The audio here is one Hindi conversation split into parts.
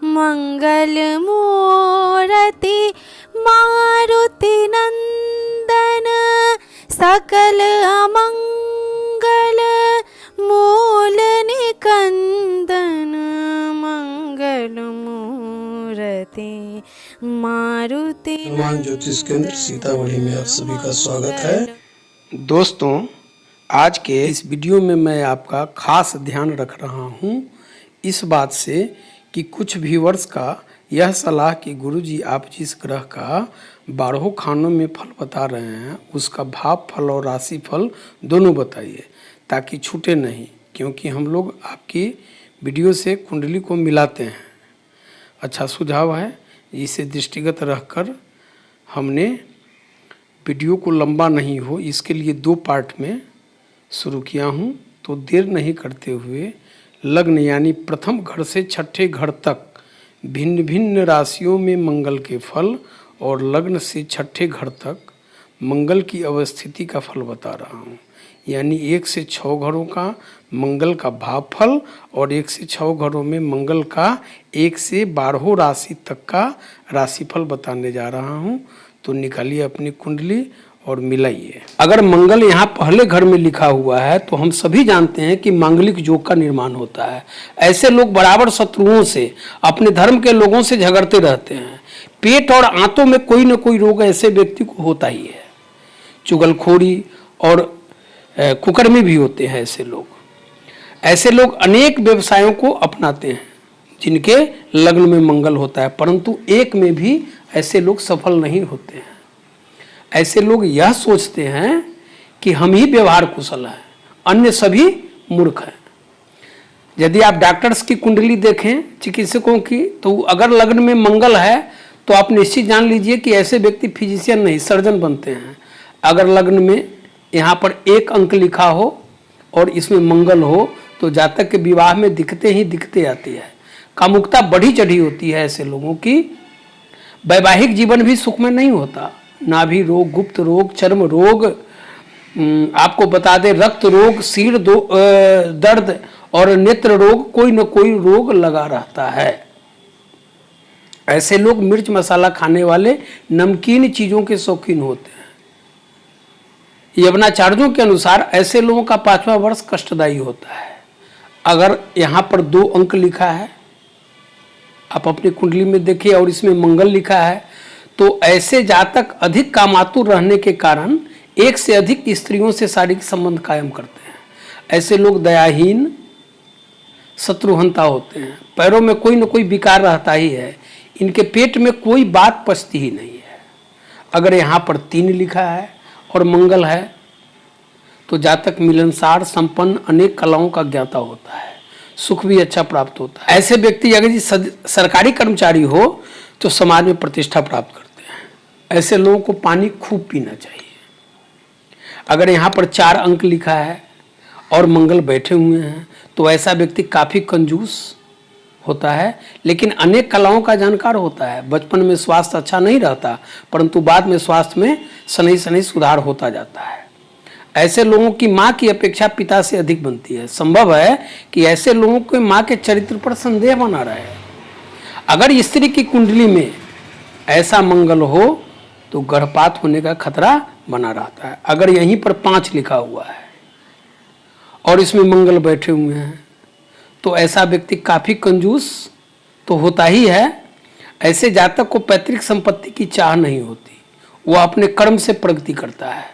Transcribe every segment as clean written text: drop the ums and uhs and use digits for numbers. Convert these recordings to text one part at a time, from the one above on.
मंगल मूर्ति मारुति नंदन सकल अमंगल मूल निकंदन मंगल मूर्ति मारुति हनुमान ज्योतिष केंद्र सीतामढ़ी में आप सभी का स्वागत है। दोस्तों, आज के इस वीडियो में मैं आपका खास ध्यान रख रहा हूं इस बात से कि कुछ व्यूअर्स का यह सलाह कि गुरुजी आप जिस ग्रह का 12 खानों में फल बता रहे हैं उसका भाव फल और राशि फल दोनों बताइए ताकि छूटे नहीं, क्योंकि हम लोग आपकी वीडियो से कुंडली को मिलाते हैं। अच्छा सुझाव है, इसे दृष्टिगत रखकर हमने वीडियो को लंबा नहीं हो इसके लिए 2 पार्ट में शुरू किया हूँ। तो देर नहीं करते हुए लग्न यानी प्रथम घर से छठे घर तक भिन्न भिन्न राशियों में मंगल के फल और लग्न से छठे घर तक मंगल की अवस्थिति का फल बता रहा हूँ। यानी 1 से 6 घरों का मंगल का भाव फल और 1 से 6 घरों में मंगल का 1 से 12 राशि तक का राशिफल बताने जा रहा हूँ। तो निकालिए अपनी कुंडली और मिलाइए। अगर मंगल यहाँ पहले घर में लिखा हुआ है तो हम सभी जानते हैं कि मांगलिक योग का निर्माण होता है। ऐसे लोग बराबर शत्रुओं से, अपने धर्म के लोगों से झगड़ते रहते हैं। पेट और आंतों में कोई न कोई रोग ऐसे व्यक्ति को होता ही है। चुगलखोरी और कुकर्मी भी होते हैं ऐसे लोग अनेक व्यवसायों को अपनाते हैं जिनके लग्न में मंगल होता है, परंतु एक में भी ऐसे लोग सफल नहीं होते हैं। ऐसे लोग यह सोचते हैं कि हम ही व्यवहार कुशल हैं, अन्य सभी मूर्ख हैं। यदि आप डॉक्टर्स की कुंडली देखें, चिकित्सकों की, तो अगर लग्न में मंगल है तो आप निश्चित जान लीजिए कि ऐसे व्यक्ति फिजिशियन नहीं सर्जन बनते हैं। अगर लग्न में यहाँ पर 1 अंक लिखा हो और इसमें मंगल हो तो जातक के विवाह में दिक्कतें आती है। कामुकता बढ़ी चढ़ी होती है ऐसे लोगों की। वैवाहिक जीवन भी सुखमय नहीं होता। नाभि रोग, गुप्त रोग, चर्म रोग, आपको बता दें रक्त रोग, सिर दर्द और नेत्र रोग, कोई न कोई रोग लगा रहता है। ऐसे लोग मिर्च मसाला खाने वाले नमकीन चीजों के शौकीन होते हैं। यवनाचार्यों के अनुसार ऐसे लोगों का 5वां वर्ष कष्टदायी होता है। अगर यहाँ पर 2 अंक लिखा है, आप अपनी कुंडली में देखिए, और इसमें मंगल लिखा है, तो ऐसे जातक अधिक कामातुर रहने के कारण 1 से अधिक स्त्रियों से शारीरिक संबंध कायम करते हैं। ऐसे लोग दयाहीन, शत्रुहंता होते हैं। पैरों में कोई न कोई विकार रहता ही है। इनके पेट में कोई बात पचती ही नहीं है। अगर यहाँ पर 3 लिखा है और मंगल है तो जातक मिलनसार, संपन्न, अनेक कलाओं का ज्ञाता होता है। सुख भी अच्छा प्राप्त होता है। ऐसे व्यक्ति अगर सरकारी कर्मचारी हो तो समाज में प्रतिष्ठा प्राप्त करते हैं। ऐसे लोगों को पानी खूब पीना चाहिए। अगर यहाँ पर 4 अंक लिखा है और मंगल बैठे हुए हैं तो ऐसा व्यक्ति काफ़ी कंजूस होता है, लेकिन अनेक कलाओं का जानकार होता है। बचपन में स्वास्थ्य अच्छा नहीं रहता, परंतु बाद में स्वास्थ्य में शनि शनि सुधार होता जाता है। ऐसे लोगों की माँ की अपेक्षा पिता से अधिक बनती है। संभव है कि ऐसे लोगों के माँ के चरित्र पर संदेह बना रहे। अगर स्त्री की कुंडली में ऐसा मंगल हो तो गर्भपात होने का खतरा बना रहता है। अगर यहीं पर 5 लिखा हुआ है और इसमें मंगल बैठे हुए हैं तो ऐसा व्यक्ति काफ़ी कंजूस तो होता ही है। ऐसे जातक को पैतृक संपत्ति की चाह नहीं होती, वह अपने कर्म से प्रगति करता है।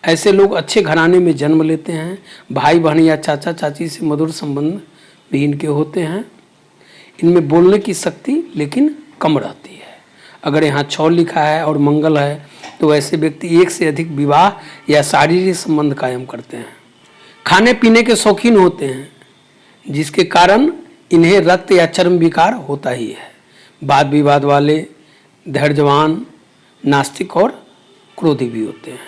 ऐसे लोग अच्छे घराने में जन्म लेते हैं। भाई बहन या चाचा चाची से मधुर संबंध भी इनके होते हैं। इनमें बोलने की शक्ति लेकिन कम रहती है। अगर यहाँ 6 लिखा है और मंगल है तो ऐसे व्यक्ति 1 से अधिक विवाह या शारीरिक संबंध कायम करते हैं। खाने पीने के शौकीन होते हैं, जिसके कारण इन्हें रक्त या चर्म विकार होता ही है। वाद विवाद वाले, धैर्यवान, नास्तिक और क्रोधी भी होते हैं।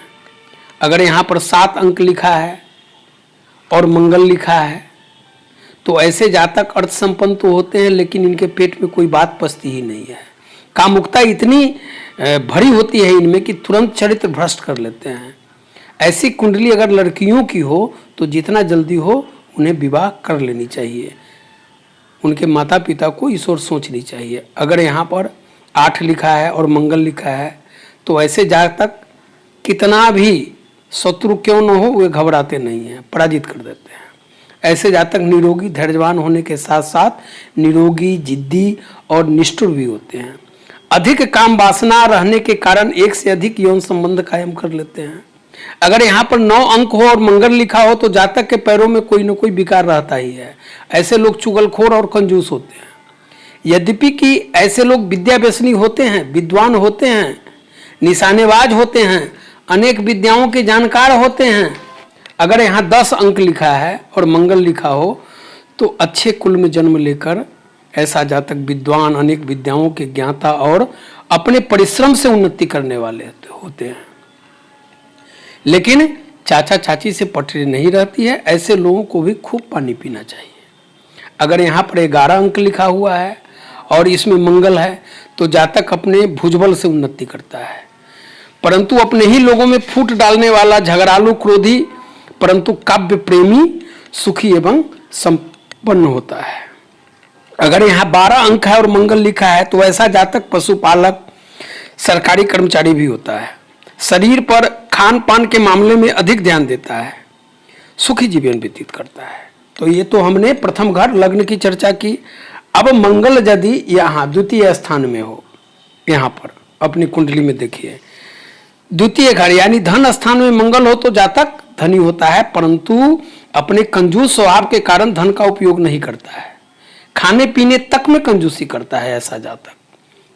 अगर यहाँ पर 7 अंक लिखा है और मंगल लिखा है तो ऐसे जातक अर्थ संपन्न तो होते हैं, लेकिन इनके पेट में कोई बात पचती ही नहीं है। कामुकता इतनी भरी होती है इनमें कि तुरंत चरित्र भ्रष्ट कर लेते हैं। ऐसी कुंडली अगर लड़कियों की हो तो जितना जल्दी हो उन्हें विवाह कर लेनी चाहिए। उनके माता पिता को इस ओर सोचनी चाहिए। अगर यहाँ पर 8 लिखा है और मंगल लिखा है तो ऐसे जातक कितना भी शत्रु क्यों न हो वे घबराते नहीं हैं, पराजित कर देते हैं। ऐसे जातक निरोगी धैर्यवान होने के साथ साथ निरोगी, जिद्दी और निष्ठुर भी होते हैं। अधिक काम वासना रहने के कारण एक से अधिक यौन संबंध कायम कर लेते हैं। अगर यहाँ पर 9 अंक हो और मंगल लिखा हो तो जातक के पैरों में कोई न कोई विकार रहता ही है। ऐसे लोग चुगलखोर और कंजूस होते हैं। यद्यपि कि ऐसे लोग विद्या व्यसनी होते हैं, विद्वान होते हैं, निशानेबाज होते हैं, अनेक विद्याओं के जानकार होते हैं। अगर यहाँ 10 अंक लिखा है और मंगल लिखा हो तो अच्छे कुल में जन्म लेकर ऐसा जातक विद्वान, अनेक विद्याओं के ज्ञाता और अपने परिश्रम से उन्नति करने वाले होते हैं। लेकिन चाचा चाची से पटरी नहीं रहती है। ऐसे लोगों को भी खूब पानी पीना चाहिए। अगर यहाँ पर 11 अंक लिखा हुआ है और इसमें मंगल है तो जातक अपने भुजबल से उन्नति करता है, परंतु अपने ही लोगों में फूट डालने वाला, झगड़ालू, क्रोधी, परंतु काव्य प्रेमी, सुखी एवं संपन्न होता है। अगर यहाँ 12 अंक है और मंगल लिखा है तो ऐसा जातक पशुपालक, सरकारी कर्मचारी भी होता है। शरीर पर खान पान के मामले में अधिक ध्यान देता है, सुखी जीवन व्यतीत करता है। तो ये तो हमने प्रथम घर लग्न की चर्चा की। अब मंगल यदि यहाँ द्वितीय स्थान में हो, यहाँ पर अपनी कुंडली में देखिए द्वितीय घर यानी धन स्थान में मंगल हो तो जातक धनी होता है, परंतु अपने कंजूस स्वभाव के कारण धन का उपयोग नहीं करता है। खाने पीने तक में कंजूसी करता है ऐसा जातक।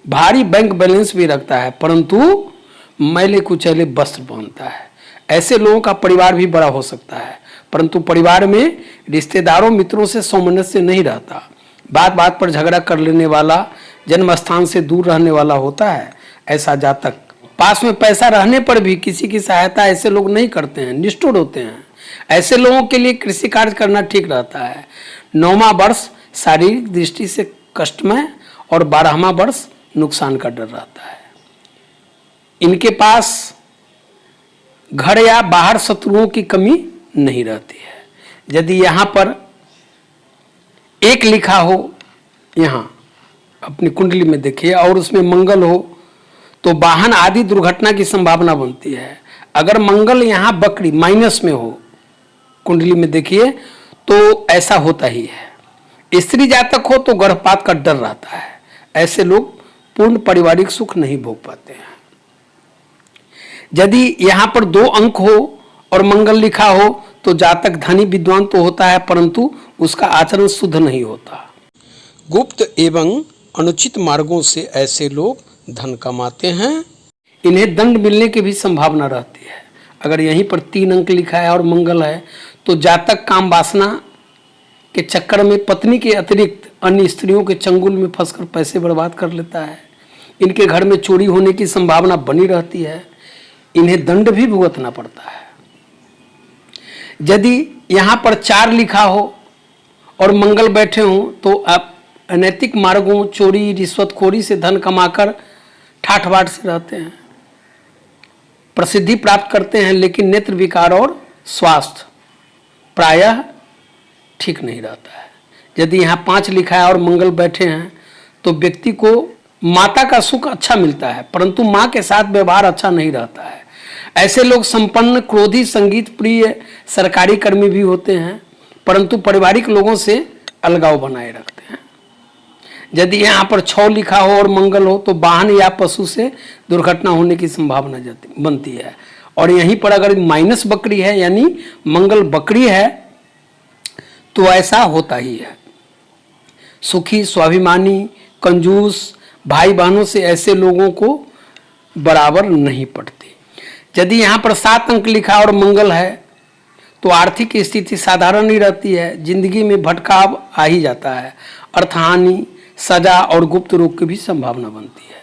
भारी बैंक बैलेंस भी रखता है, परंतु मैले कुचैले वस्त्र पहनता है। ऐसे लोगों का परिवार भी बड़ा हो सकता है, परंतु परिवार में रिश्तेदारों, मित्रों से सामंजस्य नहीं रहता। बात बात पर झगड़ा कर लेने वाला, जन्म स्थान से दूर रहने वाला होता है ऐसा जातक। पास में पैसा रहने पर भी किसी की सहायता ऐसे लोग नहीं करते हैं, निष्ठुर होते हैं। ऐसे लोगों के लिए कृषि कार्य करना ठीक रहता है। 9वां वर्ष शारीरिक दृष्टि से कष्टमय और 12वां वर्ष नुकसान का डर रहता है। इनके पास घर या बाहर शत्रुओं की कमी नहीं रहती है। यदि यहाँ पर 1 लिखा हो, यहाँ अपनी कुंडली में देखिए, और उसमें मंगल हो तो वाहन आदि दुर्घटना की संभावना बनती है। अगर मंगल यहाँ बकरी माइनस में हो कुंडली में देखिए तो ऐसा होता ही है। स्त्री जातक हो तो गर्भपात का डर रहता है। ऐसे लोग पूर्ण पारिवारिक सुख नहीं भोग पाते हैं। यदि यहाँ पर 2 अंक हो और मंगल लिखा हो तो जातक धनी विद्वान तो होता है, परंतु उसका आचरण शुद्ध नहीं होता। गुप्त एवं अनुचित मार्गों से ऐसे लोग धन कमाते हैं। इन्हें दंड मिलने की भी संभावना रहती है। अगर यहीं पर 3 अंक लिखा है और मंगल है तो जातक काम वासना के चक्कर में पत्नी के अतिरिक्त अन्य स्त्रियों के चंगुल में फंसकर पैसे बर्बाद कर लेता है। इनके घर में चोरी होने की संभावना बनी रहती है। इन्हें दंड भी भुगतना पड़ता है। यदि यहाँ पर 4 लिखा हो और मंगल बैठे हों तो आप अनैतिक मार्गों, चोरी, रिश्वतखोरी से धन कमाकर ठाठ बाट से रहते हैं, प्रसिद्धि प्राप्त करते हैं, लेकिन नेत्र विकार और स्वास्थ्य प्रायः ठीक नहीं रहता है। यदि यहाँ 5 लिखा है और मंगल बैठे हैं तो व्यक्ति को माता का सुख अच्छा मिलता है, परंतु माँ के साथ व्यवहार अच्छा नहीं रहता है। ऐसे लोग संपन्न, क्रोधी, संगीत प्रिय, सरकारी कर्मी भी होते हैं, परंतु पारिवारिक लोगों से अलगाव बनाए रखते हैं। यदि यहाँ पर 6 लिखा हो और मंगल हो तो वाहन या पशु से दुर्घटना होने की संभावना बनती है। और यहीं पर अगर माइनस बकरी है यानी मंगल बकरी है तो ऐसा होता ही है। सुखी, स्वाभिमानी, कंजूस, भाई बहनों से ऐसे लोगों को बराबर नहीं पड़ती। यदि यहाँ पर 7 अंक लिखा और मंगल है तो आर्थिक स्थिति साधारण ही रहती है। जिंदगी में भटकाव आ ही जाता है। अर्थहानि, सजा और गुप्त रोग की भी संभावना बनती है।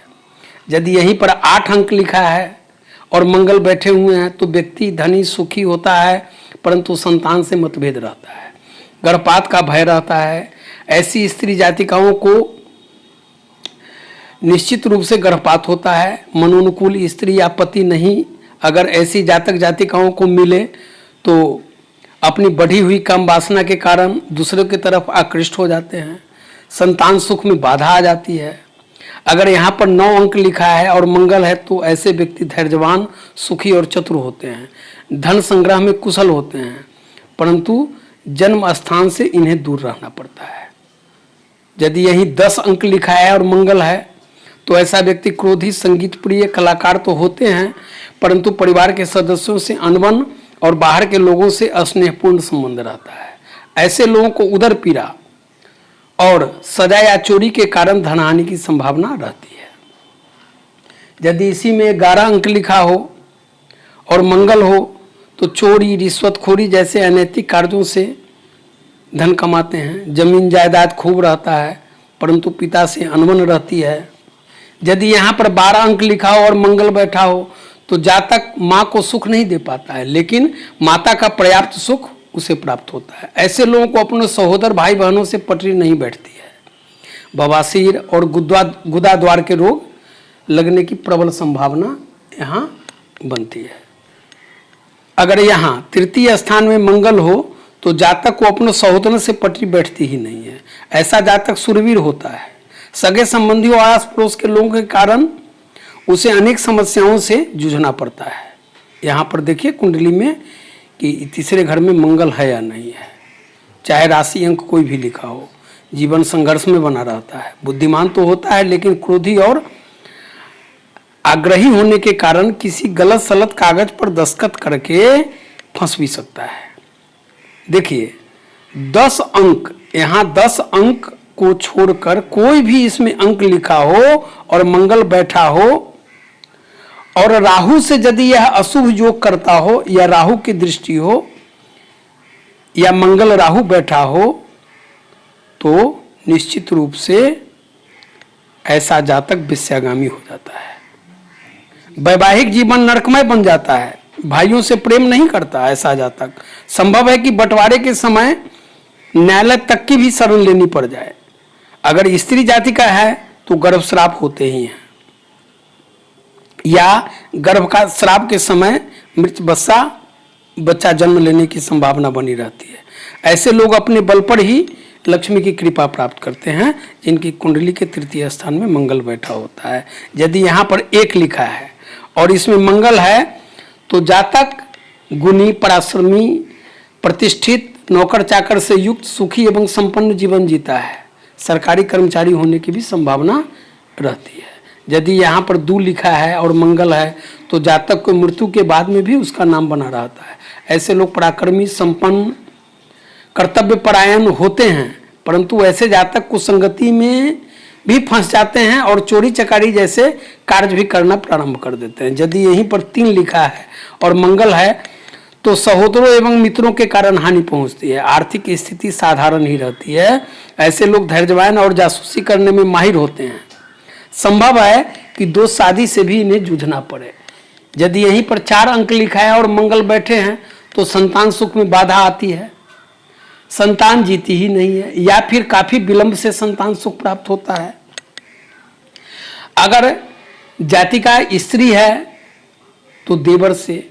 यदि यहीं पर 8 अंक लिखा है और मंगल बैठे हुए हैं तो व्यक्ति धनी, सुखी होता है, परंतु संतान से मतभेद रहता है। गर्भपात का भय रहता है। ऐसी स्त्री जातिकाओं को निश्चित रूप से गर्भपात होता है। मनोनुकूल स्त्री या पति नहीं अगर ऐसी जातक जातिकाओं को मिले तो अपनी बढ़ी हुई काम वासना के कारण दूसरों की तरफ आकृष्ट हो जाते हैं। संतान सुख में बाधा आ जाती है। अगर यहाँ पर 9 अंक लिखा है और मंगल है तो ऐसे व्यक्ति धैर्यवान, सुखी और चतुर होते हैं, धन संग्रह में कुशल होते हैं, परंतु जन्म स्थान से इन्हें दूर रहना पड़ता है। यदि यही 10 अंक लिखा है और मंगल है तो ऐसा व्यक्ति क्रोधी, संगीत प्रिय, कलाकार तो होते हैं, परंतु परिवार के सदस्यों से अनबन और बाहर के लोगों से अस्नेहपूर्ण संबंध रहता है। ऐसे लोगों को उदर पीड़ा और सजा या चोरी के कारण धनहानि की संभावना रहती है। यदि इसी में 11 अंक लिखा हो और मंगल हो तो चोरी, रिश्वतखोरी जैसे अनैतिक कार्यों से धन कमाते हैं। जमीन जायदाद खूब रहता है परंतु पिता से अनबन रहती है। यदि यहाँ पर 12 अंक लिखा हो और मंगल बैठा हो तो जातक माँ को सुख नहीं दे पाता है, लेकिन माता का पर्याप्त सुख उसे प्राप्त होता है। ऐसे लोगों को अपने सहोदर भाई बहनों से पटरी नहीं बैठती है। बवासीर और गुदा द्वार के रोग लगने की प्रबल संभावना यहाँ बनती है। अगर यहाँ तृतीय स्थान में मंगल हो तो जातक को अपने सहोदर से पटरी बैठती ही नहीं है। ऐसा जातक शूरवीर होता है। सगे संबंधियों और आस पड़ोस के लोगों के कारण उसे अनेक समस्याओं से जूझना पड़ता है। यहाँ पर देखिए कुंडली में कि तीसरे घर में मंगल है या नहीं है। चाहे राशि अंक कोई भी लिखा हो, जीवन संघर्ष में बना रहता है। बुद्धिमान तो होता है लेकिन क्रोधी और आग्रही होने के कारण किसी गलत सलत कागज पर दस्तखत करके फंस भी सकता है। देखिए 10 अंक, यहाँ 10 अंक को छोड़कर कोई भी इसमें अंक लिखा हो और मंगल बैठा हो और राहु से यदि यह अशुभ योग करता हो या राहु की दृष्टि हो या मंगल राहु बैठा हो तो निश्चित रूप से ऐसा जातक विषयागामी हो जाता है। वैवाहिक जीवन नरकमय बन जाता है। भाइयों से प्रेम नहीं करता ऐसा जातक। संभव है कि बंटवारे के समय न्यायालय तक की भी शरण लेनी पड़ जाए। अगर स्त्री जाति का है तो गर्भ श्राप होते ही हैं या गर्भ का श्राप के समय मृत बच्चा जन्म लेने की संभावना बनी रहती है। ऐसे लोग अपने बल पर ही लक्ष्मी की कृपा प्राप्त करते हैं जिनकी कुंडली के तृतीय स्थान में मंगल बैठा होता है। यदि यहाँ पर 1 लिखा है और इसमें मंगल है तो जातक गुणी, पराश्रमी, प्रतिष्ठित, नौकर चाकर से युक्त, सुखी एवं संपन्न जीवन जीता है। सरकारी कर्मचारी होने की भी संभावना रहती है। यदि यहाँ पर 2 लिखा है और मंगल है तो जातक को मृत्यु के बाद में भी उसका नाम बना रहता है। ऐसे लोग पराक्रमी, संपन्न, कर्तव्य परायण होते हैं, परंतु ऐसे जातक कुसंगति में भी फंस जाते हैं और चोरी चकारी जैसे कार्य भी करना प्रारंभ कर देते हैं। यदि यहीं पर 3 लिखा है और मंगल है तो सहोदरों एवं मित्रों के कारण हानि पहुंचती है। आर्थिक स्थिति साधारण ही रहती है। ऐसे लोग धैर्यवान और जासूसी करने में माहिर होते हैं। संभव है कि 2 शादी से भी इन्हें जूझना पड़े। यदि यहीं पर 4 अंक लिखा है और मंगल बैठे हैं तो संतान सुख में बाधा आती है, संतान जीती ही नहीं है या फिर काफी विलंब से संतान सुख प्राप्त होता है। अगर जातिका स्त्री है तो देवर से,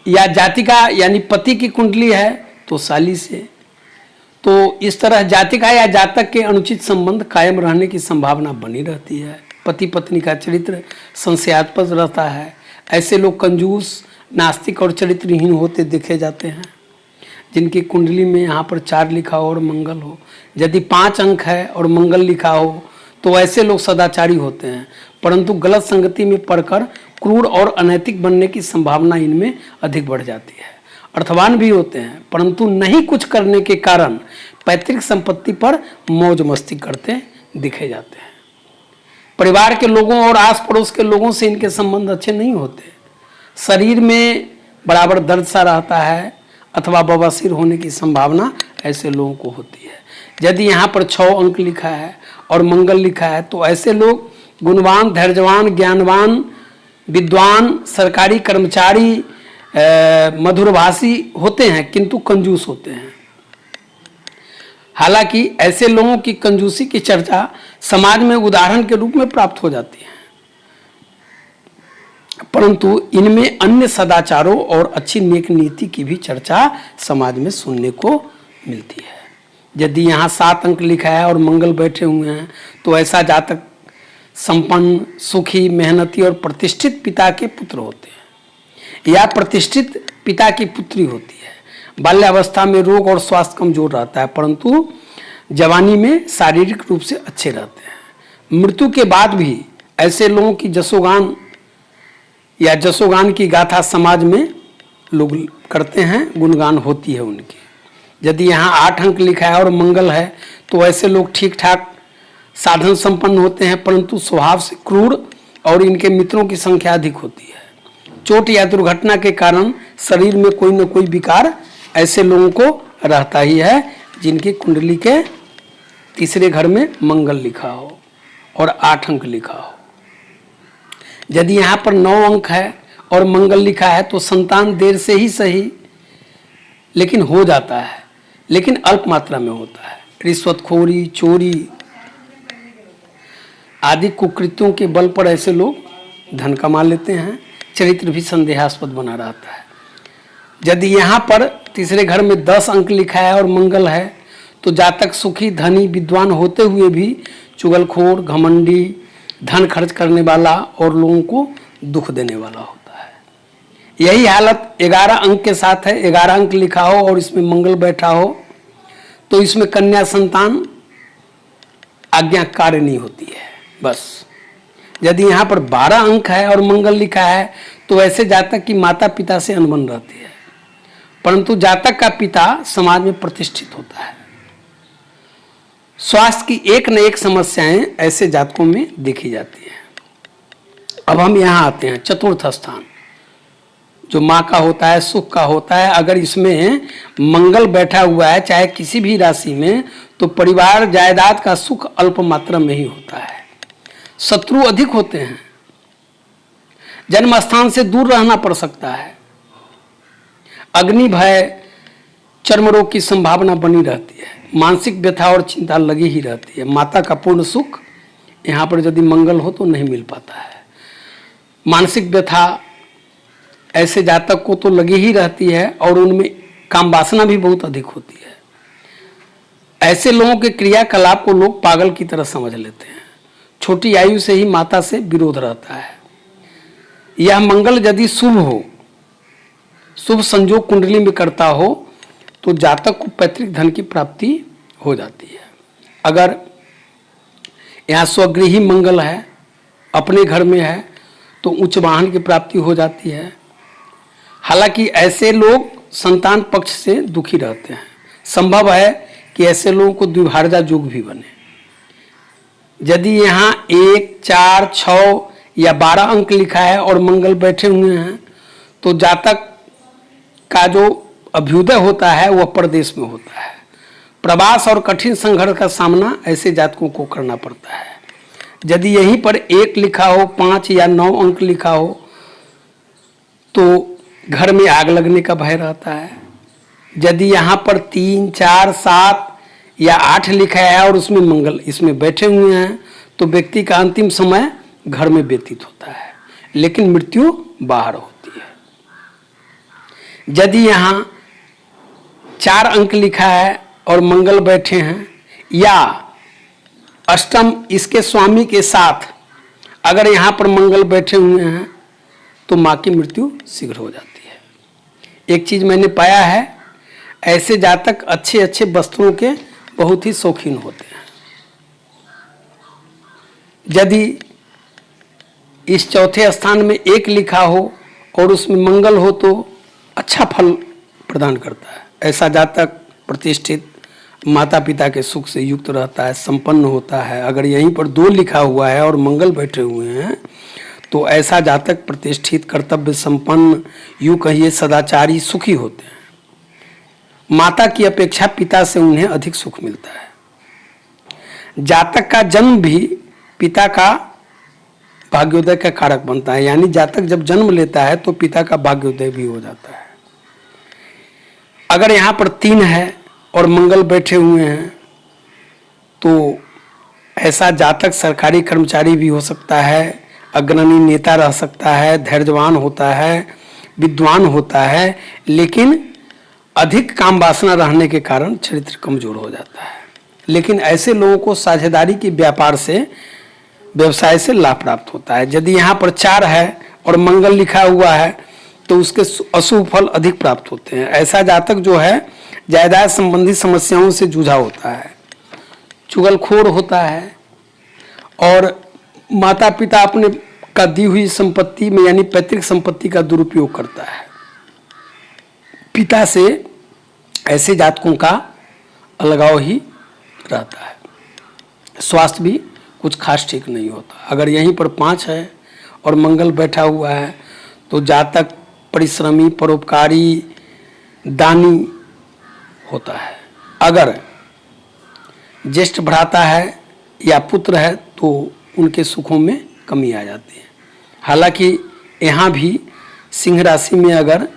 या जातिका यानी पति की कुंडली है तो साली से। तो इस तरह जातिका या जातक के अनुचित संबंध कायम रहने की संभावना बनी रहती है। पति पत्नी का चरित्र संशयास्पद रहता है। ऐसे लोग कंजूस, नास्तिक और चरित्रहीन होते देखे जाते हैं। जिनकी कुंडली में यहाँ पर 4 लिखा हो और मंगल हो, यदि 5 अंक है और मंगल लिखा हो तो ऐसे लोग सदाचारी होते हैं, परंतु गलत संगति में पड़कर क्रूर और अनैतिक बनने की संभावना इनमें अधिक बढ़ जाती है। अर्थवान भी होते हैं परंतु नहीं कुछ करने के कारण पैतृक संपत्ति पर मौज मस्ती करते दिखे जाते हैं। परिवार के लोगों और आस पड़ोस के लोगों से इनके संबंध अच्छे नहीं होते। शरीर में बराबर दर्द सा रहता है अथवा बवासीर होने की संभावना ऐसे लोगों को होती है। यदि यहाँ पर 6 अंक लिखा है और मंगल लिखा है तो ऐसे लोग गुणवान, धैर्यवान, ज्ञानवान, विद्वान, सरकारी कर्मचारी, मधुरभाषी होते हैं किंतु कंजूस होते हैं। हालांकि ऐसे लोगों की कंजूसी की चर्चा समाज में उदाहरण के रूप में प्राप्त हो जाती है, परंतु इनमें अन्य सदाचारों और अच्छी नेक नीति की भी चर्चा समाज में सुनने को मिलती है। यदि यहाँ 7 अंक लिखा है और मंगल बैठे हुए हैं तो ऐसा जातक संपन्न, सुखी, मेहनती और प्रतिष्ठित पिता के पुत्र होते हैं या प्रतिष्ठित पिता की पुत्री होती है। बाल्यावस्था में रोग और स्वास्थ्य कमजोर रहता है, परंतु जवानी में शारीरिक रूप से अच्छे रहते हैं। मृत्यु के बाद भी ऐसे लोगों की जसोगान या जसोगान की गाथा समाज में लोग करते हैं, गुणगान होती है उनकी। यदि यहाँ 8 अंक लिखा है और मंगल है तो ऐसे लोग ठीक ठाक साधन संपन्न होते हैं, परंतु स्वभाव से क्रूर और इनके मित्रों की संख्या अधिक होती है। चोट या दुर्घटना के कारण शरीर में कोई न कोई विकार ऐसे लोगों को रहता ही है जिनकी कुंडली के तीसरे घर में मंगल लिखा हो और 8 अंक लिखा हो। यदि यहाँ पर 9 अंक है और मंगल लिखा है तो संतान देर से ही सही लेकिन हो जाता है, लेकिन अल्प मात्रा में होता है। रिश्वतखोरी, चोरी आदि कुकृत्यों के बल पर ऐसे लोग धन कमा लेते हैं। चरित्र भी संदेहास्पद बना रहता है। यदि यहाँ पर तीसरे घर में 10 अंक लिखा है और मंगल है तो जातक सुखी, धनी, विद्वान होते हुए भी चुगलखोर, घमंडी, धन खर्च करने वाला और लोगों को दुख देने वाला होता है। यही हालत 11 अंक के साथ है। 11 अंक लिखा हो और इसमें मंगल बैठा हो तो इसमें कन्या संतान आज्ञाकारी नहीं होती है, बस। यदि यहाँ पर 12 अंक है और मंगल लिखा है तो ऐसे जातक की माता पिता से अनबन रहती है, परंतु जातक का पिता समाज में प्रतिष्ठित होता है। स्वास्थ्य की एक न एक समस्याएं ऐसे जातकों में देखी जाती है। अब हम यहाँ आते हैं चतुर्थ स्थान, जो माँ का होता है, सुख का होता है। अगर इसमें मंगल बैठा हुआ है चाहे किसी भी राशि में तो परिवार जायदाद का सुख अल्प मात्रा में ही होता है। शत्रु अधिक होते हैं, जन्म स्थान से दूर रहना पड़ सकता है। अग्नि भय, चर्म रोग की संभावना बनी रहती है। मानसिक व्यथा और चिंता लगी ही रहती है। माता का पूर्ण सुख यहाँ पर यदि मंगल हो तो नहीं मिल पाता है। मानसिक व्यथा ऐसे जातक को तो लगी ही रहती है और उनमें काम वासना भी बहुत अधिक होती है। ऐसे लोगों के क्रियाकलाप को लोग पागल की तरह समझ लेते हैं। छोटी आयु से ही माता से विरोध रहता है। यह मंगल यदि शुभ हो, शुभ संयोग कुंडली में करता हो तो जातक को पैतृक धन की प्राप्ति हो जाती है। अगर यहाँ स्वगृही मंगल है, अपने घर में है, तो उच्च वाहन की प्राप्ति हो जाती है। हालांकि ऐसे लोग संतान पक्ष से दुखी रहते हैं। संभव है कि ऐसे लोगों को द्विभार्जा योग भी बने। यदि यहाँ 1, 4, 6 या 12 अंक लिखा है और मंगल बैठे हुए हैं तो जातक का जो अभ्युदय होता है वह परदेश में होता है। प्रवास और कठिन संघर्ष का सामना ऐसे जातकों को करना पड़ता है। यदि यहीं पर 1 लिखा हो, 5 या 9 अंक लिखा हो तो घर में आग लगने का भय रहता है। यदि यहाँ पर 3, 4, 7 या 8 लिखा है और उसमें मंगल इसमें बैठे हुए हैं तो व्यक्ति का अंतिम समय घर में व्यतीत होता है, लेकिन मृत्यु बाहर होती है। यदि यहाँ 4 अंक लिखा है और मंगल बैठे हैं या अष्टम इसके स्वामी के साथ अगर यहाँ पर मंगल बैठे हुए हैं तो माँ की मृत्यु शीघ्र हो जाती है। एक चीज मैंने पाया है, ऐसे जातक अच्छे अच्छे वस्त्रों के बहुत ही शौकीन होते हैं। यदि इस चौथे स्थान में 1 लिखा हो और उसमें मंगल हो तो अच्छा फल प्रदान करता है। ऐसा जातक प्रतिष्ठित, माता पिता के सुख से युक्त रहता है, संपन्न होता है। अगर यहीं पर 2 लिखा हुआ है और मंगल बैठे हुए हैं तो ऐसा जातक प्रतिष्ठित, कर्तव्य संपन्न, यूं कहिए सदाचारी, सुखी होते हैं। माता की अपेक्षा पिता से उन्हें अधिक सुख मिलता है। जातक का जन्म भी पिता का भाग्योदय का कारक बनता है, यानी जातक जब जन्म लेता है तो पिता का भाग्योदय भी हो जाता है। अगर यहाँ पर 3 है और मंगल बैठे हुए हैं तो ऐसा जातक सरकारी कर्मचारी भी हो सकता है, अग्रणी नेता रह सकता है, धैर्यवान होता है, विद्वान होता है, लेकिन अधिक काम वासना रहने के कारण चरित्र कमजोर हो जाता है। लेकिन ऐसे लोगों को साझेदारी के व्यवसाय से लाभ प्राप्त होता है। यदि यहाँ पर 4 है और मंगल लिखा हुआ है तो उसके अशुभ फल अधिक प्राप्त होते हैं। ऐसा जातक जो है जायदाद संबंधी समस्याओं से जूझा होता है, चुगलखोर होता है और माता पिता अपने का दी हुई संपत्ति में यानी पैतृक संपत्ति का दुरुपयोग करता है। पिता से ऐसे जातकों का अलगाव ही रहता है। स्वास्थ्य भी कुछ खास ठीक नहीं होता। अगर यहीं पर 5 है और मंगल बैठा हुआ है तो जातक परिश्रमी, परोपकारी, दानी होता है। अगर ज्येष्ठ भ्राता है या पुत्र है तो उनके सुखों में कमी आ जाती है। हालांकि यहाँ भी सिंह राशि में अगर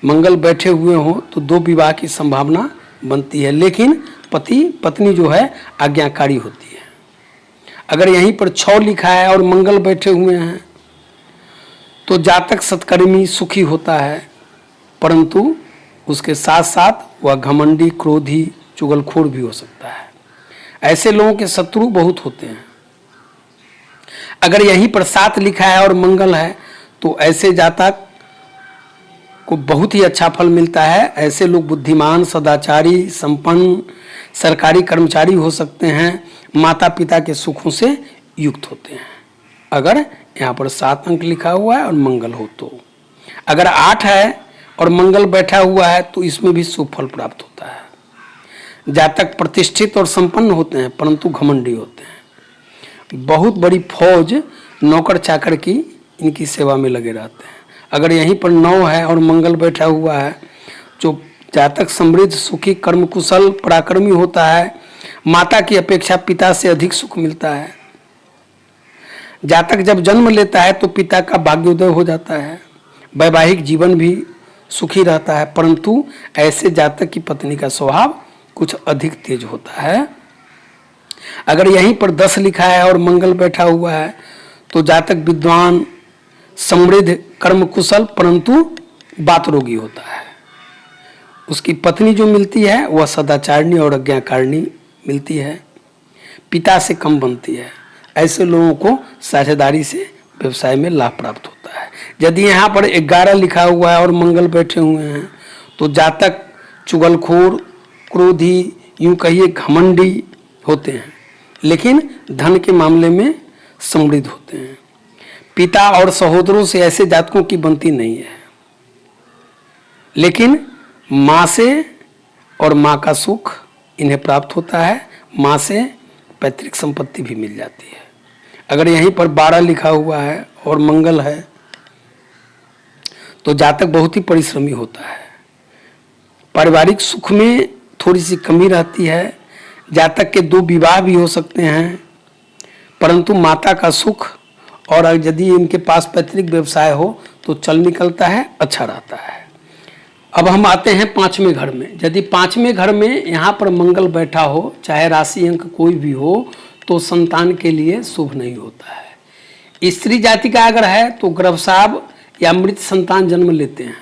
मंगल बैठे हुए हों तो 2 विवाह की संभावना बनती है, लेकिन पति पत्नी जो है आज्ञाकारी होती है। अगर यहीं पर 6 लिखा है और मंगल बैठे हुए हैं तो जातक सत्कर्मी, सुखी होता है, परंतु उसके साथ साथ वह घमंडी, क्रोधी, चुगलखोर भी हो सकता है। ऐसे लोगों के शत्रु बहुत होते हैं। अगर यहीं पर 7 लिखा है और मंगल है तो ऐसे जातक को बहुत ही अच्छा फल मिलता है। ऐसे लोग बुद्धिमान, सदाचारी, संपन्न, सरकारी कर्मचारी हो सकते हैं, माता पिता के सुखों से युक्त होते हैं। अगर यहाँ पर 7 अंक लिखा हुआ है और मंगल हो तो। अगर 8 है और मंगल बैठा हुआ है तो इसमें भी शुभ फल प्राप्त होता है। जातक प्रतिष्ठित और संपन्न होते हैं परंतु घमंडी होते हैं। बहुत बड़ी फौज नौकर चाकर की इनकी सेवा में लगे रहते हैं। अगर यहीं पर 9 है और मंगल बैठा हुआ है जो जातक समृद्ध, सुखी, कर्मकुशल, पराक्रमी होता है। माता की अपेक्षा पिता से अधिक सुख मिलता है। जातक जब जन्म लेता है तो पिता का भाग्योदय हो जाता है। वैवाहिक जीवन भी सुखी रहता है, परंतु ऐसे जातक की पत्नी का स्वभाव कुछ अधिक तेज होता है। अगर यहीं पर 10 लिखा है और मंगल बैठा हुआ है तो जातक विद्वान, समृद्ध, कर्मकुशल परंतु बात रोगी होता है। उसकी पत्नी जो मिलती है वह सदाचारिणी और आज्ञाकारिणी मिलती है, पिता से कम बनती है। ऐसे लोगों को साझेदारी से व्यवसाय में लाभ प्राप्त होता है। यदि यहाँ पर 11 लिखा हुआ है और मंगल बैठे हुए हैं तो जातक चुगलखोर, क्रोधी, यूं कहिए घमंडी होते हैं, लेकिन धन के मामले में समृद्ध होते हैं। पिता और सहोदरों से ऐसे जातकों की बनती नहीं है, लेकिन माँ से और माँ का सुख इन्हें प्राप्त होता है। माँ से पैतृक संपत्ति भी मिल जाती है। अगर यहीं पर 12 लिखा हुआ है और मंगल है तो जातक बहुत ही परिश्रमी होता है। पारिवारिक सुख में थोड़ी सी कमी रहती है। जातक के 2 विवाह भी हो सकते हैं, परंतु माता का सुख और यदि इनके पास पैतृक व्यवसाय हो तो चल निकलता है, अच्छा रहता है। अब हम आते हैं 5वें घर में। यदि 5वें घर में यहाँ पर मंगल बैठा हो, चाहे राशि अंक कोई भी हो, तो संतान के लिए शुभ नहीं होता है। स्त्री जाति का अगर है तो गर्भस्राव या मृत संतान जन्म लेते हैं।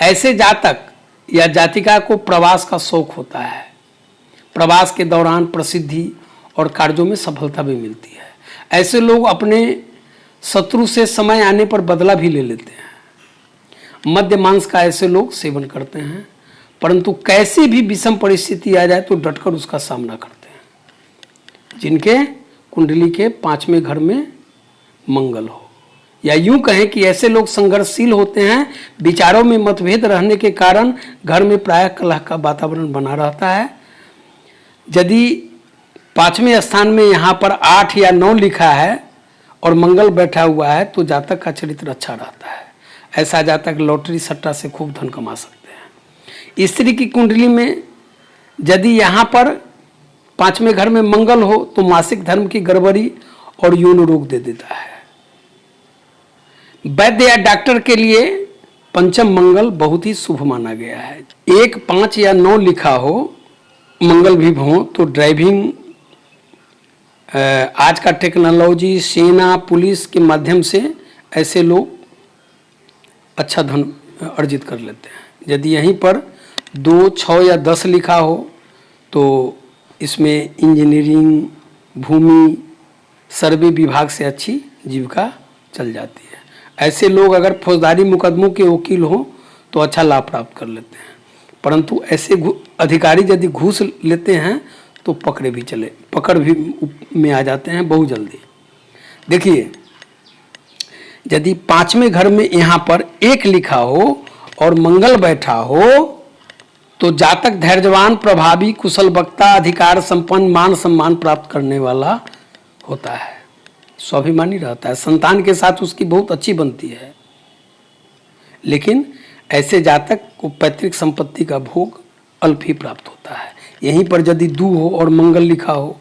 ऐसे जातक या जातिका को प्रवास का शौक होता है। प्रवास के दौरान प्रसिद्धि और कार्यों में सफलता भी मिलती है। ऐसे लोग अपने शत्रु से समय आने पर बदला भी ले लेते हैं। मद्य मांस का ऐसे लोग सेवन करते हैं, परंतु कैसी भी विषम परिस्थिति आ जाए तो डटकर उसका सामना करते हैं। जिनके कुंडली के 5वें घर में मंगल हो, या यूं कहें कि ऐसे लोग संघर्षशील होते हैं। विचारों में मतभेद रहने के कारण घर में प्रायः कलह का वातावरण बना रहता है। यदि 5वें स्थान में यहाँ पर 8 या 9 लिखा है और मंगल बैठा हुआ है तो जातक का चरित्र अच्छा रहता है। ऐसा जातक लॉटरी सट्टा से खूब धन कमा सकते हैं। स्त्री की कुंडली में यदि यहाँ पर 5वें घर में मंगल हो तो मासिक धर्म की गड़बड़ी और यौन रोग दे देता है। वैद्य या डॉक्टर के लिए 5म मंगल बहुत ही शुभ माना गया है। 1, 5 या 9 लिखा हो, मंगल भी हो तो ड्राइविंग, आज का टेक्नोलॉजी, सेना, पुलिस के माध्यम से ऐसे लोग अच्छा धन अर्जित कर लेते हैं। यदि यहीं पर 2, 6 या 10 लिखा हो तो इसमें इंजीनियरिंग, भूमि, सर्वे विभाग से अच्छी जीविका चल जाती है। ऐसे लोग अगर फौजदारी मुकदमों के वकील हों तो अच्छा लाभ प्राप्त कर लेते हैं, परंतु ऐसे अधिकारी यदि घूस लेते हैं तो पकड़ भी में आ जाते हैं बहुत जल्दी। देखिए, यदि 5वें घर में यहाँ पर 1 लिखा हो और मंगल बैठा हो तो जातक धैर्यवान, प्रभावी, कुशल वक्ता, अधिकार संपन्न, मान सम्मान प्राप्त करने वाला होता है, स्वाभिमानी रहता है, संतान के साथ उसकी बहुत अच्छी बनती है। लेकिन ऐसे जातक को पैतृक संपत्ति का भोग अल्प ही प्राप्त होता है। यहीं पर यदि 2 हो और मंगल लिखा हो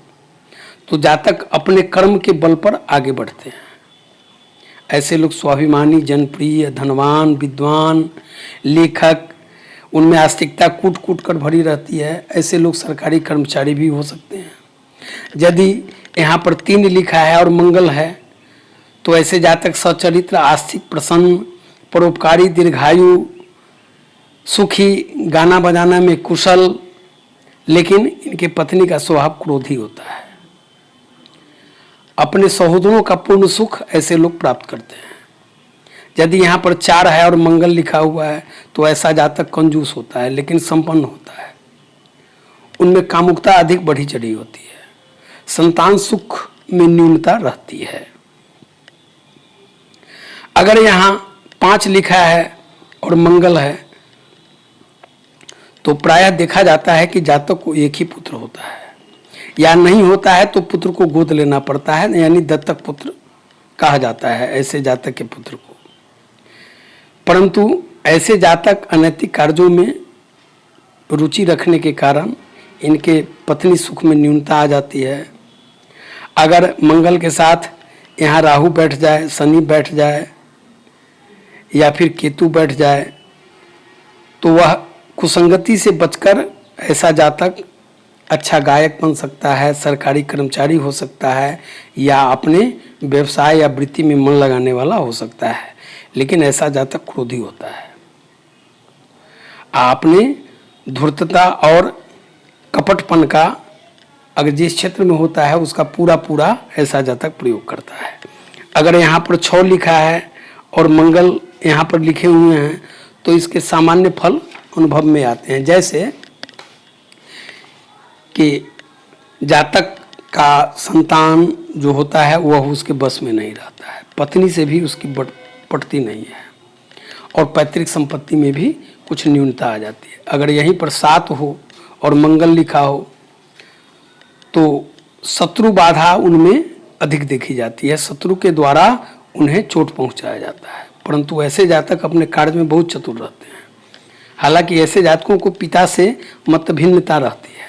तो जातक अपने कर्म के बल पर आगे बढ़ते हैं। ऐसे लोग स्वाभिमानी, जनप्रिय, धनवान, विद्वान, लेखक, उनमें आस्तिकता कूट कूट कर भरी रहती है। ऐसे लोग सरकारी कर्मचारी भी हो सकते हैं। यदि यहाँ पर 3 लिखा है और मंगल है तो ऐसे जातक सचरित्र, आस्तिक, प्रसन्न, परोपकारी, दीर्घायु, सुखी, गाना बजाना में कुशल, लेकिन इनके पत्नी का स्वभाव क्रोधी होता है। अपने सहोदरों का पूर्ण सुख ऐसे लोग प्राप्त करते हैं। यदि यहाँ पर 4 है और मंगल लिखा हुआ है तो ऐसा जातक कंजूस होता है लेकिन संपन्न होता है। उनमें कामुकता अधिक बढ़ी चढ़ी होती है। संतान सुख में न्यूनता रहती है। अगर यहाँ 5 लिखा है और मंगल है तो प्रायः देखा जाता है कि जातक को एक ही पुत्र होता है, या नहीं होता है तो पुत्र को गोद लेना पड़ता है, यानी दत्तक पुत्र कहा जाता है ऐसे जातक के पुत्र को। परंतु ऐसे जातक अनैतिक कार्यों में रुचि रखने के कारण इनके पत्नी सुख में न्यूनता आ जाती है। अगर मंगल के साथ यहाँ राहु बैठ जाए, शनि बैठ जाए या फिर केतु बैठ जाए तो वह कुसंगति से बचकर ऐसा जातक अच्छा गायक बन सकता है, सरकारी कर्मचारी हो सकता है, या अपने व्यवसाय या वृत्ति में मन लगाने वाला हो सकता है। लेकिन ऐसा जातक क्रोधी होता है। आपने धूर्तता और कपटपन का अगर जिस क्षेत्र में होता है उसका पूरा ऐसा जातक प्रयोग करता है। अगर यहाँ पर 6 लिखा है और मंगल यहाँ पर लिखे हुए हैं तो इसके सामान्य फल अनुभव में आते हैं, जैसे कि जातक का संतान जो होता है वह उसके बस में नहीं रहता है, पत्नी से भी उसकी पटती नहीं है, और पैतृक संपत्ति में भी कुछ न्यूनता आ जाती है। अगर यहीं पर 7 हो और मंगल लिखा हो तो शत्रु बाधा उनमें अधिक देखी जाती है, शत्रु के द्वारा उन्हें चोट पहुंचाया जाता है। परंतु ऐसे जातक अपने कार्य में बहुत चतुर रहते हैं। हालांकि ऐसे जातकों को पिता से मत भिन्नता रहती है।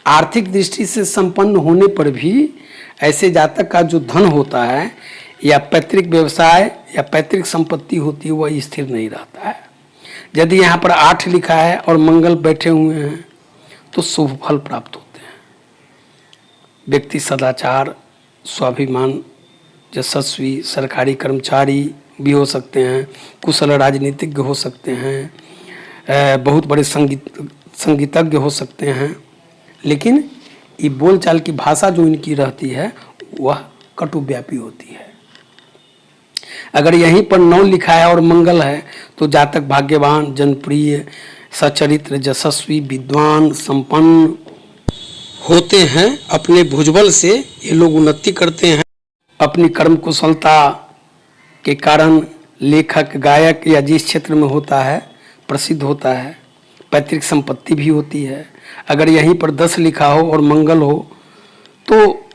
आर्थिक दृष्टि से संपन्न होने पर भी ऐसे जातक का जो धन होता है या पैतृक व्यवसाय या पैतृक संपत्ति होती है वह स्थिर नहीं रहता है। यदि यहाँ पर 8 लिखा है और मंगल बैठे हुए हैं तो शुभ फल प्राप्त होते हैं। व्यक्ति सदाचार, स्वाभिमान, यशस्वी, सरकारी कर्मचारी भी हो सकते हैं, कुशल राजनीतिज्ञ हो सकते हैं, बहुत बड़े संगीतज्ञ हो सकते हैं। लेकिन ये बोलचाल की भाषा जो इनकी रहती है वह कटुव्यापी होती है। अगर यहीं पर 9 लिखा है और मंगल है तो जातक भाग्यवान, जनप्रिय, सचरित्र, यशस्वी, विद्वान, संपन्न होते हैं। अपने भुजबल से ये लोग उन्नति करते हैं। अपनी कर्म कुशलता के कारण लेखक, गायक या जिस क्षेत्र में होता है प्रसिद्ध होता है। पैतृक संपत्ति भी होती है। अगर यहीं पर 10 लिखा हो और मंगल हो तो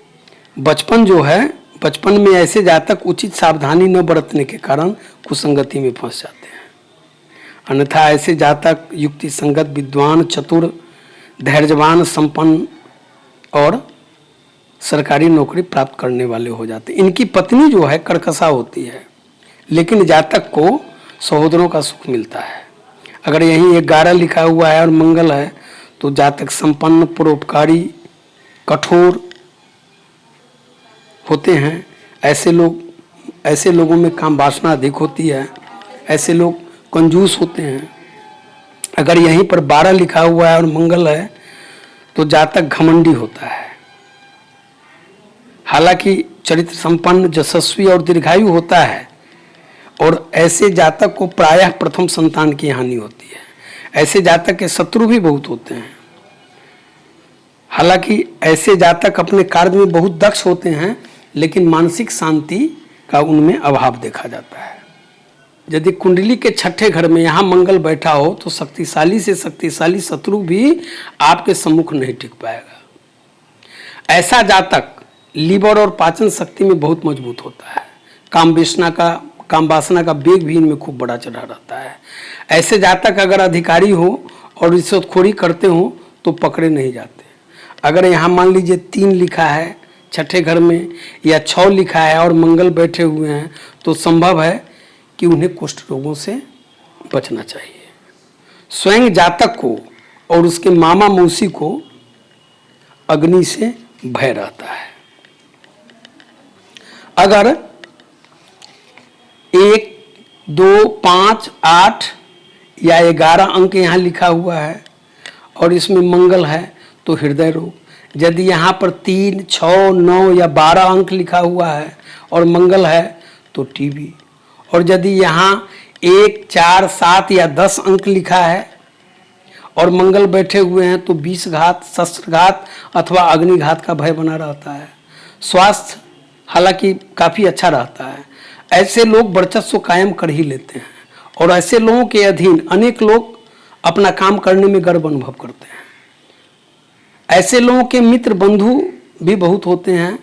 बचपन जो है, बचपन में ऐसे जातक उचित सावधानी न बरतने के कारण कुसंगति में फंस जाते हैं। अन्यथा ऐसे जातक युक्ति संगत, विद्वान, चतुर, धैर्यवान, संपन्न और सरकारी नौकरी प्राप्त करने वाले हो जाते हैं। इनकी पत्नी जो है कर्कशा होती है, लेकिन जातक को सहोदरों का सुख मिलता है। अगर यहीं 11 लिखा हुआ है और मंगल है तो जातक संपन्न, परोपकारी, कठोर होते हैं। ऐसे लोगों में काम वासना अधिक होती है। ऐसे लोग कंजूस होते हैं। अगर यहीं पर 12 लिखा हुआ है और मंगल है तो जातक घमंडी होता है। हालांकि चरित्र संपन्न, यशस्वी और दीर्घायु होता है, और ऐसे जातक को प्रायः प्रथम संतान की हानि होती है। ऐसे जातक के शत्रु भी बहुत होते हैं। हालांकि ऐसे जातक अपने कार्य में बहुत दक्ष होते हैं, लेकिन मानसिक शांति का उनमें अभाव देखा जाता है। यदि कुंडली के छठे घर में यहाँ मंगल बैठा हो तो शक्तिशाली से शक्तिशाली शत्रु भी आपके सम्मुख नहीं टिक पाएगा। ऐसा जातक लीवर और पाचन शक्ति में बहुत मजबूत होता है। काम वासना का वेग भी इनमें खूब बड़ा चढ़ा रहता है। ऐसे जातक अगर अधिकारी हो और रिश्वतखोरी करते हो तो पकड़े नहीं जाते। अगर यहाँ मान लीजिए 3 लिखा है छठे घर में या 6 लिखा है और मंगल बैठे हुए हैं तो संभव है कि उन्हें कुष्ठ रोगों से बचना चाहिए। स्वयं जातक को और उसके मामा मौसी को अग्नि से भय रहता है। अगर 1, 2, 5, 8 या 11 अंक यहाँ लिखा हुआ है और इसमें मंगल है तो हृदय रोग। यदि यहाँ पर 3, 6, 9 या 12 अंक लिखा हुआ है और मंगल है तो टीबी। और यदि यहाँ 1, 4, 7 या 10 अंक लिखा है और मंगल बैठे हुए हैं तो विषघात, शस्त्रघात अथवा अग्निघात का भय बना रहता है। स्वास्थ्य हालांकि काफ़ी अच्छा रहता है। ऐसे लोग वर्चस्व कायम कर ही लेते हैं और ऐसे लोगों के अधीन अनेक लोग अपना काम करने में गर्व अनुभव करते हैं। ऐसे लोगों के मित्र बंधु भी बहुत होते हैं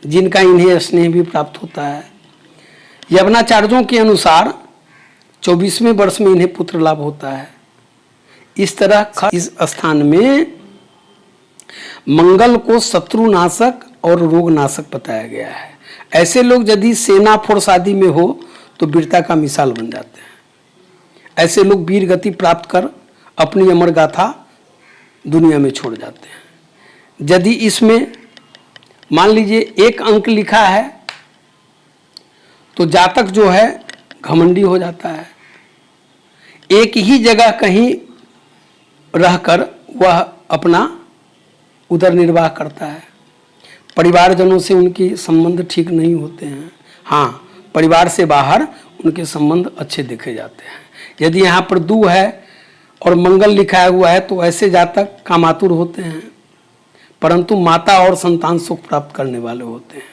जिनका इन्हें स्नेह भी प्राप्त होता है। यवनाचार्यों के अनुसार 24वें वर्ष में इन्हें पुत्र लाभ होता है। इस तरह इस स्थान में मंगल को शत्रुनाशक और रोगनाशक बताया गया है। ऐसे लोग यदि सेना फोर्स आदि में हो तो वीरता का मिसाल बन जाते हैं। ऐसे लोग वीर गति प्राप्त कर अपनी अमर गाथा दुनिया में छोड़ जाते हैं। यदि इसमें मान लीजिए 1 अंक लिखा है तो जातक जो है घमंडी हो जाता है। एक ही जगह कहीं रहकर वह अपना उदर निर्वाह करता है। परिवारजनों से उनके संबंध ठीक नहीं होते हैं। हाँ, परिवार से बाहर उनके संबंध अच्छे देखे जाते हैं। यदि यहाँ पर 2 है और मंगल लिखा हुआ है तो ऐसे जातक कामातुर होते हैं, परंतु माता और संतान सुख प्राप्त करने वाले होते हैं।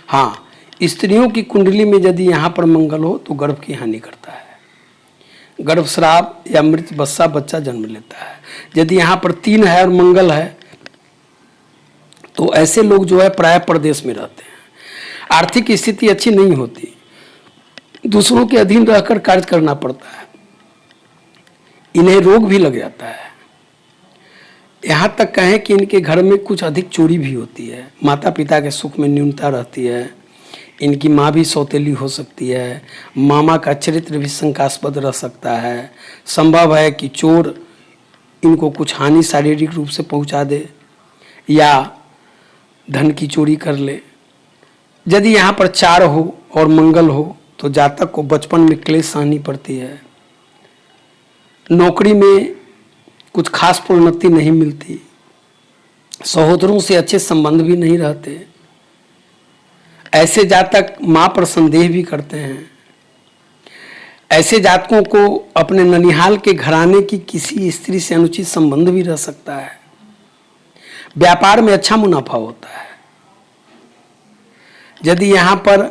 हाँ, स्त्रियों की कुंडली में यदि यहाँ पर मंगल हो तो गर्भ की हानि करता है। गर्भस्राव या मृत बच्चा जन्म लेता है। यदि यहाँ पर 3 है और मंगल है तो ऐसे लोग जो है प्राय प्रदेश में रहते हैं। आर्थिक स्थिति अच्छी नहीं होती, दूसरों के अधीन रहकर कार्य करना पड़ता है, इन्हें रोग भी लग जाता है। यहाँ तक कहें कि इनके घर में कुछ अधिक चोरी भी होती है। माता पिता के सुख में न्यूनता रहती है। इनकी माँ भी सौतेली हो सकती है। मामा का चरित्र भी शंकास्पद रह सकता है। संभव है कि चोर इनको कुछ हानि शारीरिक रूप से पहुँचा दे या धन की चोरी कर ले। यदि यहाँ पर 4 हो और मंगल हो तो जातक को बचपन में क्लेश सहनी पड़ती है। नौकरी में कुछ खास प्रोन्नति नहीं मिलती। सहोदरों से अच्छे संबंध भी नहीं रहते। ऐसे जातक माँ पर संदेह भी करते हैं। ऐसे जातकों को अपने ननिहाल के घराने की किसी स्त्री से अनुचित संबंध भी रह सकता है। व्यापार में अच्छा मुनाफा होता है। यदि यहाँ पर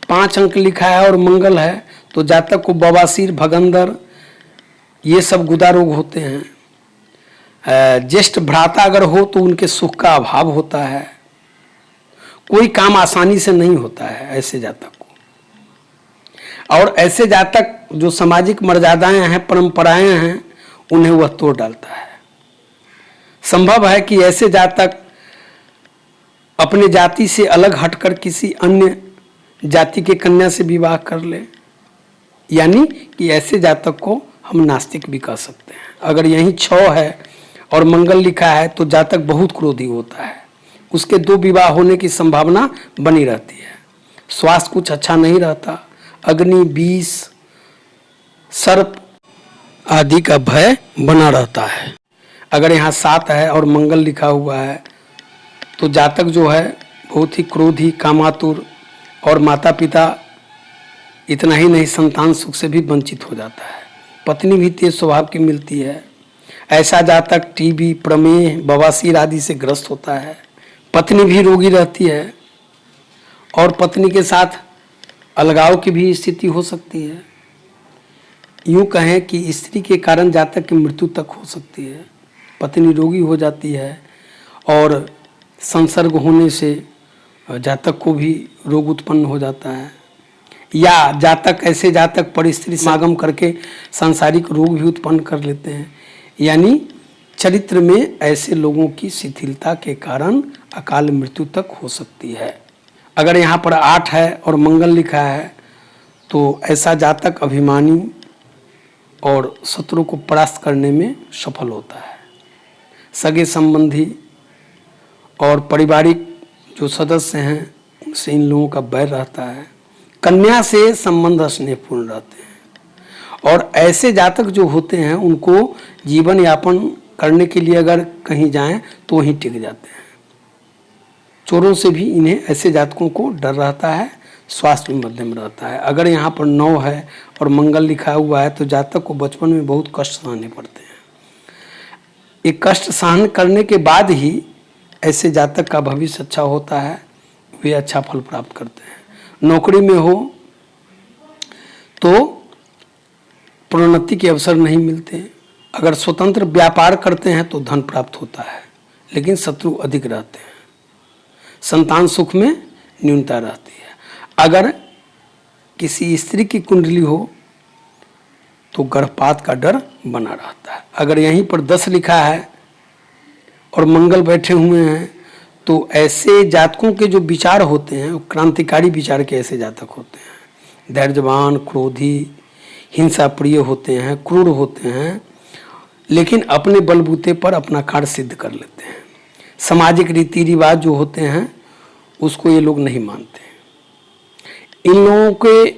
5 अंक लिखा है और मंगल है तो जातक को बवासीर, भगंदर ये सब गुदा रोग होते हैं। ज्येष्ठ भ्राता अगर हो तो उनके सुख का अभाव होता है। कोई काम आसानी से नहीं होता है ऐसे जातक को। और ऐसे जातक जो सामाजिक मर्यादाएं हैं, परंपराएं हैं, उन्हें वह तोड़ डालता है। संभव है कि ऐसे जातक अपने जाति से अलग हटकर किसी अन्य जाति के कन्या से विवाह कर ले, यानी कि ऐसे जातक को हम नास्तिक भी कह सकते हैं। अगर यहीं 6 है और मंगल लिखा है तो जातक बहुत क्रोधी होता है। उसके 2 विवाह होने की संभावना बनी रहती है। स्वास्थ्य कुछ अच्छा नहीं रहता। अग्नि, विष सर्प आदि का भय बना रहता है। अगर यहाँ 7 है और मंगल लिखा हुआ है तो जातक जो है बहुत ही क्रोधी, कामातुर और माता पिता इतना ही नहीं संतान सुख से भी वंचित हो जाता है। पत्नी भी तेज स्वभाव की मिलती है। ऐसा जातक टीबी, प्रमेह, बवासीर आदि से ग्रस्त होता है। पत्नी भी रोगी रहती है और पत्नी के साथ अलगाव की भी स्थिति हो सकती है। यूँ कहें कि स्त्री के कारण जातक की मृत्यु तक हो सकती है। पत्नी रोगी हो जाती है और संसर्ग होने से जातक को भी रोग उत्पन्न हो जाता है, या जातक ऐसे जातक परिस्थिति समागम करके सांसारिक रोग भी उत्पन्न कर लेते हैं। यानी चरित्र में ऐसे लोगों की शिथिलता के कारण अकाल मृत्यु तक हो सकती है। अगर यहाँ पर 8 है और मंगल लिखा है तो ऐसा जातक अभिमानी और शत्रु को परास्त करने में सफल होता है। सगे संबंधी और पारिवारिक जो सदस्य हैं उनसे इन लोगों का वैर रहता है। कन्या से संबंध स्नेहपूर्ण रहते हैं और ऐसे जातक जो होते हैं उनको जीवन यापन करने के लिए अगर कहीं जाएं तो वहीं टिक जाते हैं। चोरों से भी इन्हें ऐसे जातकों को डर रहता है। स्वास्थ्य में मध्यम रहता है। अगर यहाँ पर 9 है और मंगल लिखा हुआ है तो जातक को बचपन में बहुत कष्ट सहने पड़ते हैं। ये कष्ट सहन करने के बाद ही ऐसे जातक का भविष्य अच्छा होता है, वे अच्छा फल प्राप्त करते हैं। नौकरी में हो तो प्रोन्नति के अवसर नहीं मिलते। अगर स्वतंत्र व्यापार करते हैं तो धन प्राप्त होता है, लेकिन शत्रु अधिक रहते हैं। संतान सुख में न्यूनता रहती है। अगर किसी स्त्री की कुंडली हो तो गर्भपात का डर बना रहता है। अगर यहीं पर 10 लिखा है और मंगल बैठे हुए हैं तो ऐसे जातकों के जो विचार होते हैं वो क्रांतिकारी विचार के ऐसे जातक होते हैं। धैर्यवान, क्रोधी, हिंसा प्रिय होते हैं, क्रूर होते हैं, लेकिन अपने बलबूते पर अपना कार्य सिद्ध कर लेते हैं। सामाजिक रीति रिवाज जो होते हैं उसको ये लोग नहीं मानते। इन लोगों के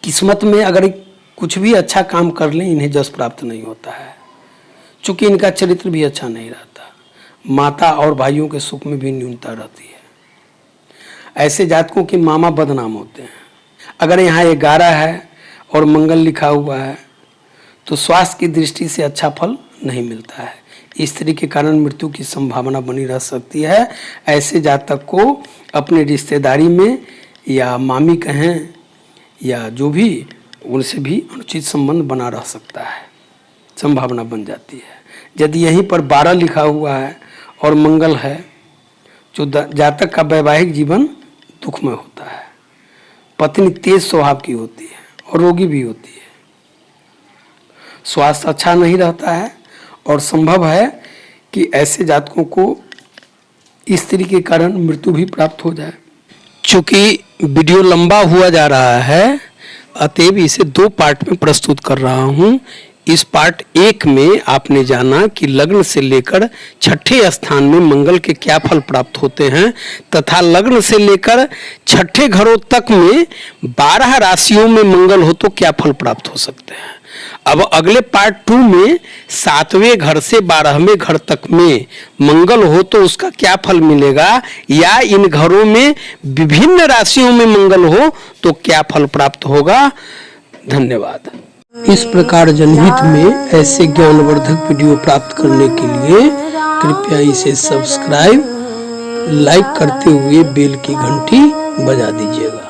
किस्मत में अगर कुछ भी अच्छा काम कर लें इन्हें जस प्राप्त नहीं होता है, चूँकि इनका चरित्र भी अच्छा नहीं रहता। माता और भाइयों के सुख में भी न्यूनता रहती है। ऐसे जातकों के मामा बदनाम होते हैं। अगर यहाँ 11 है और मंगल लिखा हुआ है तो स्वास्थ्य की दृष्टि से अच्छा फल नहीं मिलता है। स्त्री के कारण मृत्यु की संभावना बनी रह सकती है। ऐसे जातक को अपने रिश्तेदारी में या मामी कहें या जो भी उनसे भी अनुचित संबंध बना रह सकता है, संभावना बन जाती है। यदि यहीं पर 12 लिखा हुआ है और मंगल है जो जातक का वैवाहिक जीवन दुखमय होता है। पत्नी तेज स्वभाव की होती है और रोगी भी होती है। स्वास्थ्य अच्छा नहीं रहता है और संभव है कि ऐसे जातकों को स्त्री के कारण मृत्यु भी प्राप्त हो जाए। चूँकि वीडियो लंबा हुआ जा रहा है अतएव इसे 2 पार्ट में प्रस्तुत कर रहा हूँ। इस पार्ट 1 में आपने जाना कि लग्न से लेकर 6ठे स्थान में मंगल के क्या फल प्राप्त होते हैं तथा लग्न से लेकर 6ठे घरों तक में 12 राशियों में मंगल हो तो क्या फल प्राप्त हो सकते हैं। अब अगले पार्ट 2 में 7वें घर से 12वें घर तक में मंगल हो तो उसका क्या फल मिलेगा, या इन घरों में विभिन्न राशियों में मंगल हो तो क्या फल प्राप्त होगा। धन्यवाद। इस प्रकार जनहित में ऐसे ज्ञानवर्धक वीडियो प्राप्त करने के लिए कृपया इसे सब्सक्राइब, लाइक करते हुए बेल की घंटी बजा दीजिएगा।